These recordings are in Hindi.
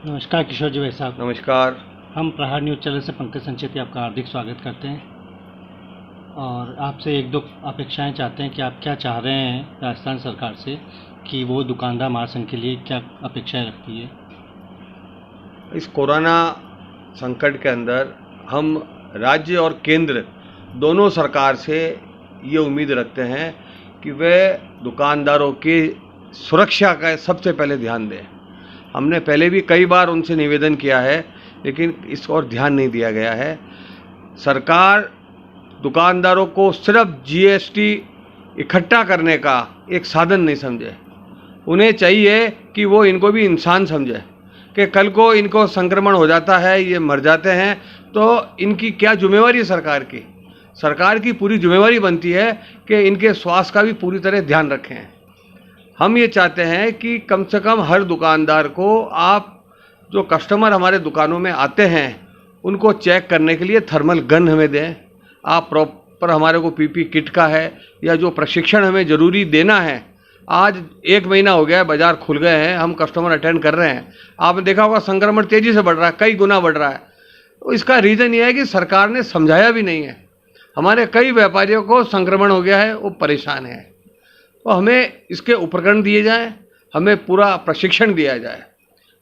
नमस्कार किशोर जी भाई साहब। नमस्कार। हम प्रहार न्यूज़ चैनल से पंकज संचेती आपका हार्दिक स्वागत करते हैं और आपसे एक दो अपेक्षाएं चाहते हैं कि आप क्या चाह रहे हैं राजस्थान सरकार से कि वो दुकानदार महासंघ के लिए क्या अपेक्षाएं रखती है। इस कोरोना संकट के अंदर हम राज्य और केंद्र दोनों सरकार से ये उम्मीद रखते हैं कि वे दुकानदारों की सुरक्षा का सबसे पहले ध्यान दें। हमने पहले भी कई बार उनसे निवेदन किया है, लेकिन इस और ध्यान नहीं दिया गया है। सरकार दुकानदारों को सिर्फ जीएसटी इकट्ठा करने का एक साधन नहीं समझे। उन्हें चाहिए कि वो इनको भी इंसान समझे कि कल को इनको संक्रमण हो जाता है, ये मर जाते हैं, तो इनकी क्या जिम्मेवारी है सरकार की। सरकार की पूरी जिम्मेवारी बनती है कि इनके स्वास्थ्य का भी पूरी तरह ध्यान रखें। हम ये चाहते हैं कि कम से कम हर दुकानदार को, आप जो कस्टमर हमारे दुकानों में आते हैं उनको चेक करने के लिए थर्मल गन हमें दें। आप प्रॉपर हमारे को पीपी किट का है या जो प्रशिक्षण हमें ज़रूरी देना है। आज 1 महीना हो गया है, बाज़ार खुल गए हैं, हम कस्टमर अटेंड कर रहे हैं। आपने देखा होगा संक्रमण तेज़ी से बढ़ रहा है, कई गुना बढ़ रहा है। तो इसका रीज़न ये है कि सरकार ने समझाया भी नहीं है। हमारे कई व्यापारियों को संक्रमण हो गया है, वो परेशान है। तो हमें इसके उपकरण दिए जाएं, हमें पूरा प्रशिक्षण दिया जाए।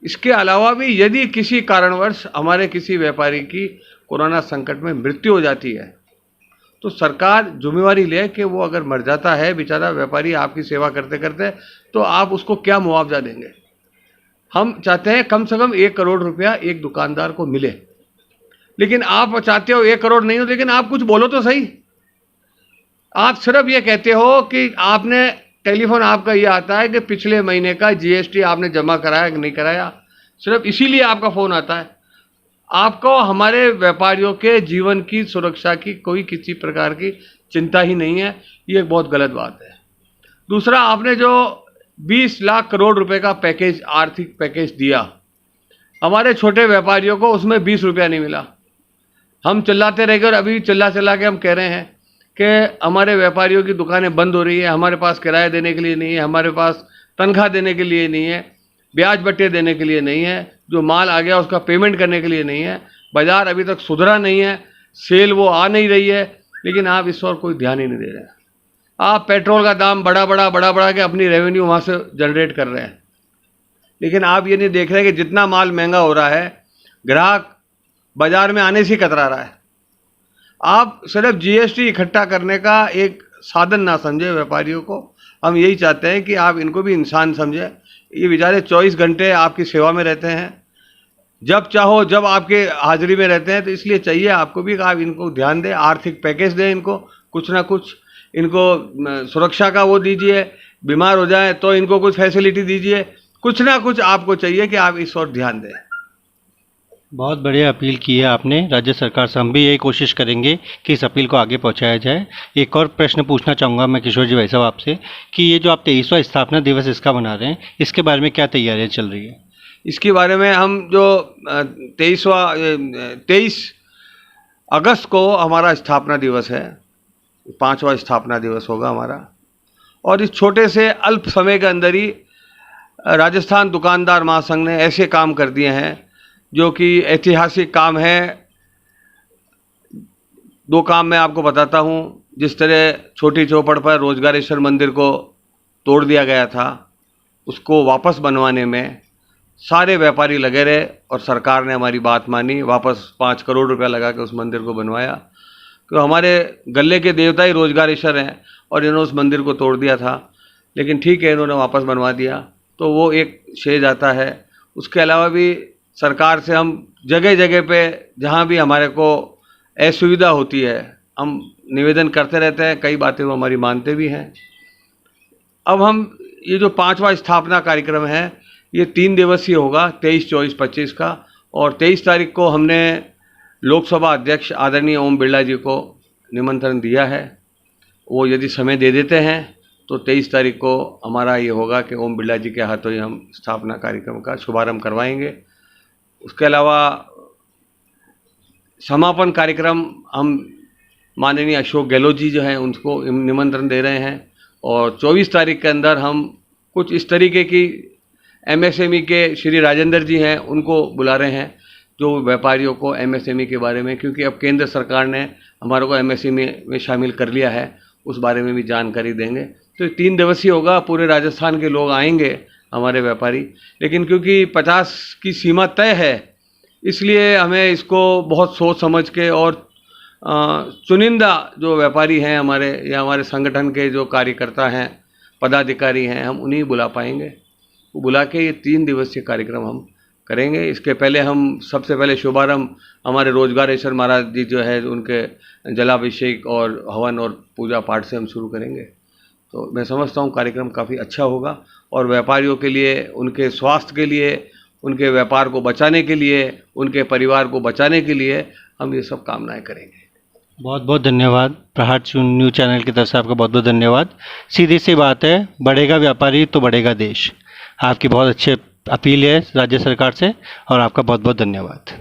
इसके अलावा भी यदि किसी कारणवश हमारे किसी व्यापारी की कोरोना संकट में मृत्यु हो जाती है तो सरकार जिम्मेवारी ले कि वो अगर मर जाता है बेचारा व्यापारी आपकी सेवा करते करते, तो आप उसको क्या मुआवजा देंगे। हम चाहते हैं कम से कम 1 करोड़ रुपया एक दुकानदार को मिले। लेकिन आप चाहते हो 1 करोड़ नहीं हो, लेकिन आप कुछ बोलो तो सही। आप सिर्फ ये कहते हो कि आपने टेलीफोन आपका ये आता है कि पिछले महीने का जीएसटी आपने जमा कराया कि नहीं कराया, सिर्फ इसीलिए आपका फ़ोन आता है। आपको हमारे व्यापारियों के जीवन की सुरक्षा की कोई किसी प्रकार की चिंता ही नहीं है। ये एक बहुत गलत बात है। दूसरा, आपने जो 20 लाख करोड़ रुपए का पैकेज, आर्थिक पैकेज दिया हमारे छोटे व्यापारियों को, उसमें 20 रुपया नहीं मिला। हम चिल्लाते रह गए और अभी चिल्ला चिल्ला के हम कह रहे हैं कि हमारे व्यापारियों की दुकानें बंद हो रही है, हमारे पास किराया देने के लिए नहीं है, हमारे पास तनख्वाह देने के लिए नहीं है, ब्याज बट्टे देने के लिए नहीं है, जो माल आ गया उसका पेमेंट करने के लिए नहीं है। बाज़ार अभी तक सुधरा नहीं है, सेल वो आ नहीं रही है, लेकिन आप इस और कोई ध्यान ही नहीं दे रहे हैं। आप पेट्रोल का दाम बढ़ा के अपनी रेवेन्यू वहाँ से जनरेट कर रहे हैं, लेकिन आप ये नहीं देख रहे कि जितना माल महंगा हो रहा है ग्राहक बाज़ार में आने से कतरा रहा है। आप सिर्फ जीएसटी इकट्ठा करने का एक साधन ना समझे व्यापारियों को। हम यही चाहते हैं कि आप इनको भी इंसान समझे। ये बेचारे 24 घंटे आपकी सेवा में रहते हैं, जब चाहो जब आपके हाजिरी में रहते हैं, तो इसलिए चाहिए आपको भी कि आप इनको ध्यान दें, आर्थिक पैकेज दें इनको, कुछ ना कुछ इनको सुरक्षा का वो दीजिए। बीमार हो जाए तो इनको कुछ फैसिलिटी दीजिए, कुछ ना कुछ आपको चाहिए कि आप इस और ध्यान दें। बहुत बढ़िया अपील की है आपने राज्य सरकार से। हम भी यही कोशिश करेंगे कि इस अपील को आगे पहुंचाया जाए। एक और प्रश्न पूछना चाहूँगा मैं किशोर जी भाई साहब आपसे कि ये जो आप 23वां स्थापना दिवस इसका मना रहे हैं, इसके बारे में क्या तैयारियां चल रही है। इसके बारे में हम जो 23 अगस्त को हमारा स्थापना दिवस है, 5वां स्थापना दिवस होगा हमारा। और इस छोटे से अल्प समय के अंदर ही राजस्थान दुकानदार महासंघ ने ऐसे काम कर दिए हैं जो कि ऐतिहासिक काम है। 2 काम मैं आपको बताता हूँ। जिस तरह छोटी चौपड़ पर रोजगारेश्वर मंदिर को तोड़ दिया गया था, उसको वापस बनवाने में सारे व्यापारी लगे रहे और सरकार ने हमारी बात मानी, वापस 5 करोड़ रुपया लगा के उस मंदिर को बनवाया। तो हमारे गले के देवता ही रोजगारेश्वर हैं और इन्होंने उस मंदिर को तोड़ दिया था, लेकिन ठीक है, इन्होंने वापस बनवा दिया, तो वो एक श्रेय जाता है। उसके अलावा भी सरकार से हम जगह जगह पे जहाँ भी हमारे को असुविधा होती है हम निवेदन करते रहते हैं, कई बातें वो हमारी मानते भी हैं। अब हम ये जो 5वां स्थापना कार्यक्रम है ये 3 दिवसीय होगा, 23, 24, 25 का। और 23 तारीख को हमने लोकसभा अध्यक्ष आदरणीय ओम बिरला जी को निमंत्रण दिया है। वो यदि समय दे देते हैं तो 23 तारीख को हमारा ये होगा कि ओम बिरला जी के हाथों ही हम स्थापना कार्यक्रम का शुभारंभ करवाएंगे। उसके अलावा समापन कार्यक्रम हम माननीय अशोक गहलोत जी जो हैं उनको निमंत्रण दे रहे हैं। और 24 तारीख के अंदर हम कुछ इस तरीके की MSME के श्री राजेंद्र जी हैं, उनको बुला रहे हैं, जो व्यापारियों को MSME के बारे में, क्योंकि अब केंद्र सरकार ने हमारे को MSME में शामिल कर लिया है, उस बारे में भी जानकारी देंगे। तो 3 दिवसीय होगा, पूरे राजस्थान के लोग आएंगे हमारे व्यापारी, लेकिन क्योंकि 50 की सीमा तय है, इसलिए हमें इसको बहुत सोच समझ के और चुनिंदा जो व्यापारी हैं हमारे या हमारे संगठन के जो कार्यकर्ता हैं, पदाधिकारी हैं, हम उन्हीं बुला पाएंगे। वो बुला के ये 3 दिवसीय कार्यक्रम हम करेंगे। इसके पहले हम सबसे पहले शुभारंभ हमारे रोजगारेश्वर महाराज जी जो है उनके जलाभिषेक और हवन और पूजा पाठ से हम शुरू करेंगे। तो मैं समझता हूँ कार्यक्रम काफ़ी अच्छा होगा और व्यापारियों के लिए, उनके स्वास्थ्य के लिए, उनके व्यापार को बचाने के लिए, उनके परिवार को बचाने के लिए हम ये सब कामनाएं करेंगे। बहुत बहुत धन्यवाद। प्रहार न्यूज़ चैनल की तरफ से आपका बहुत बहुत धन्यवाद। सीधी सी बात है, बढ़ेगा व्यापारी तो बढ़ेगा देश। आपकी बहुत अच्छी अपील है राज्य सरकार से और आपका बहुत बहुत धन्यवाद।